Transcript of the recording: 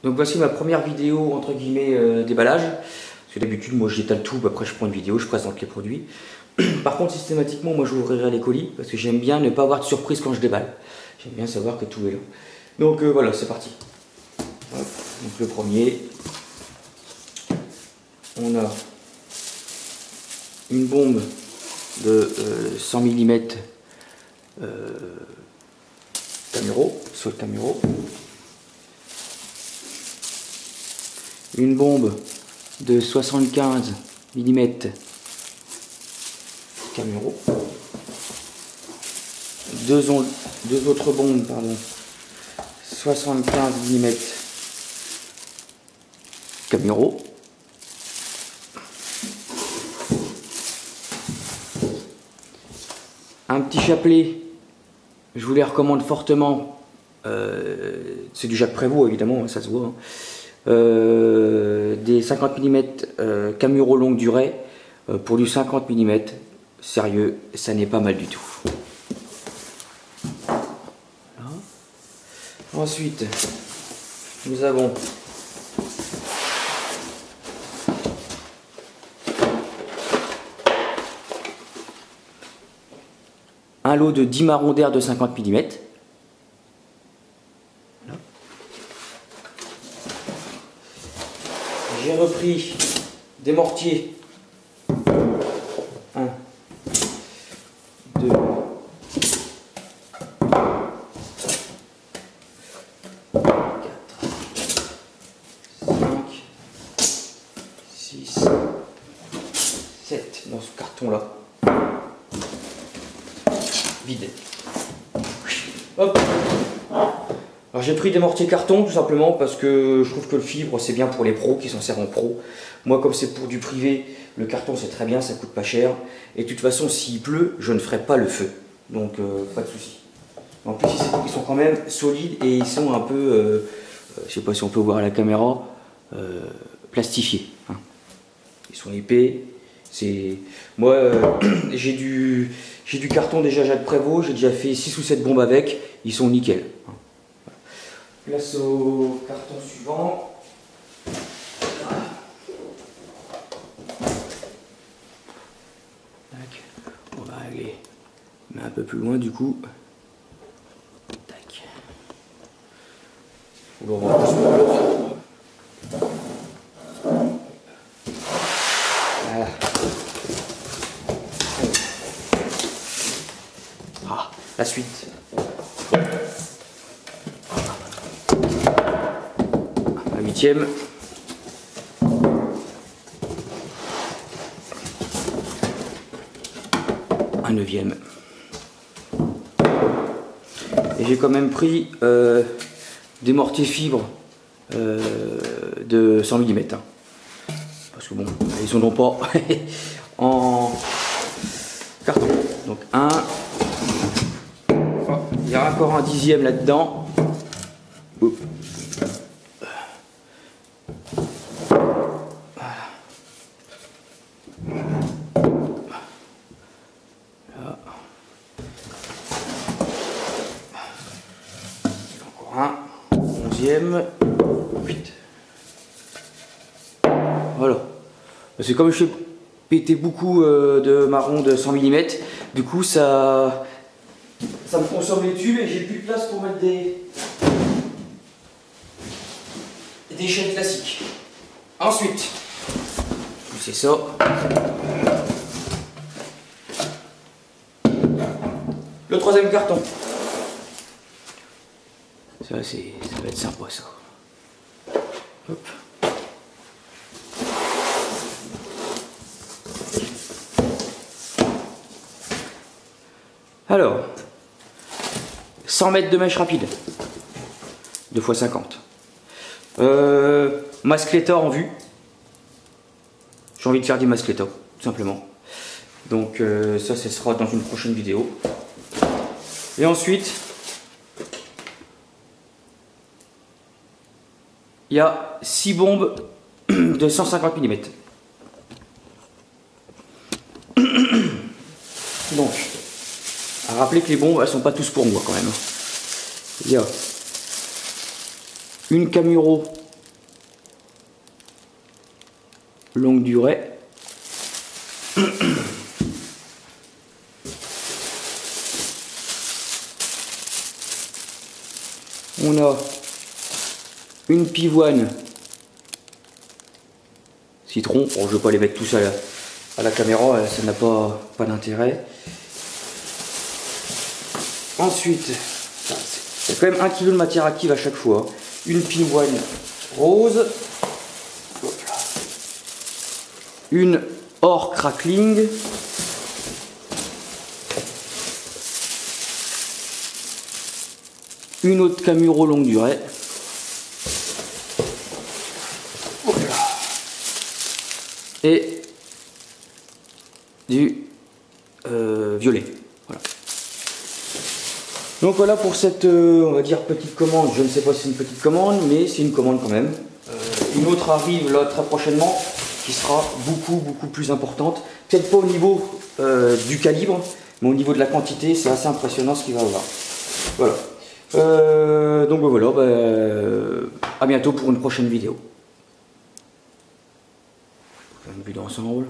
Donc voici ma première vidéo entre guillemets déballage. Parce que d'habitude moi j'étale tout, après je prends une vidéo, je présente les produits. Par contre systématiquement moi j'ouvrirai les colis parce que j'aime bien ne pas avoir de surprise quand je déballe. J'aime bien savoir que tout est là. Donc voilà, c'est parti. Hop. Donc le premier, on a une bombe de 100 mm Camuro, sur le Camuro. Une bombe de 75 mm Camuro. Deux autres bombes, pardon, 75 mm Camuro. Un petit chapelet, je vous les recommande fortement. C'est du Jacques Prévost évidemment, ça se voit. Des 50 mm Camuro longue durée pour du 50 mm. Sérieux, ça n'est pas mal du tout. Voilà. Ensuite, nous avons un lot de 10 marrons d'air de 50 mm. Voilà. J'ai repris des mortiers. 1, 2, 4, 5, 6, 7 dans ce carton-là. Vide. Hop. Alors j'ai pris des mortiers carton tout simplement parce que je trouve que le fibre c'est bien pour les pros qui s'en servent en pro. Moi comme c'est pour du privé, le carton c'est très bien, ça coûte pas cher. Et de toute façon s'il pleut, je ne ferai pas le feu. Donc pas de souci. En plus ils sont quand même solides et ils sont un peu, je sais pas si on peut voir à la caméra, plastifiés. Hein. Ils sont épais. Moi j'ai du carton déjà Jacques Prévost, j'ai déjà fait 6 ou 7 bombes avec, ils sont nickel. Place au carton suivant. On va aller mais un peu plus loin du coup. Tac. Voilà. Ah, la suite. La 8e. Un 9e. Et j'ai quand même pris des mortiers fibres de 100 mm. Hein. Parce que bon, ils sont donc pas en carton. Donc un. Oh, il y a encore un 10e là-dedans. Un 11e, 8. Voilà. C'est comme je fais péter beaucoup de marrons de 100 mm, du coup ça me consomme les tubes et j'ai plus de place pour mettre des chaînes classiques. Ensuite, c'est ça. Le 3e carton. Ça va être sympa ça. Hop. Alors, 100 mètres de mèche rapide, 2 x 50. Mascletta en vue. J'ai envie de faire des mascletta, tout simplement. Donc ça sera dans une prochaine vidéo. Et ensuite, il y a 6 bombes de 150 mm. Donc, à rappeler que les bombes, elles sont pas tous pour moi quand même. Il y a une Camuro longue durée. On a une pivoine citron. Bon, je ne vais pas les mettre tous à la caméra, ça n'a pas d'intérêt. Ensuite, il y a quand même 1 kg de matière active à chaque fois. Une pivoine rose. Une or crackling. Une autre Camuro longue durée. Et du violet. Voilà. Donc voilà pour cette, on va dire, petite commande. Je ne sais pas si c'est une petite commande, mais c'est une commande quand même. Une autre arrive là très prochainement, qui sera beaucoup plus importante. Peut-être pas au niveau du calibre, mais au niveau de la quantité, c'est assez impressionnant ce qu'il va avoir. Voilà. Donc voilà, à bientôt pour une prochaine vidéo. Une vue d'ensemble.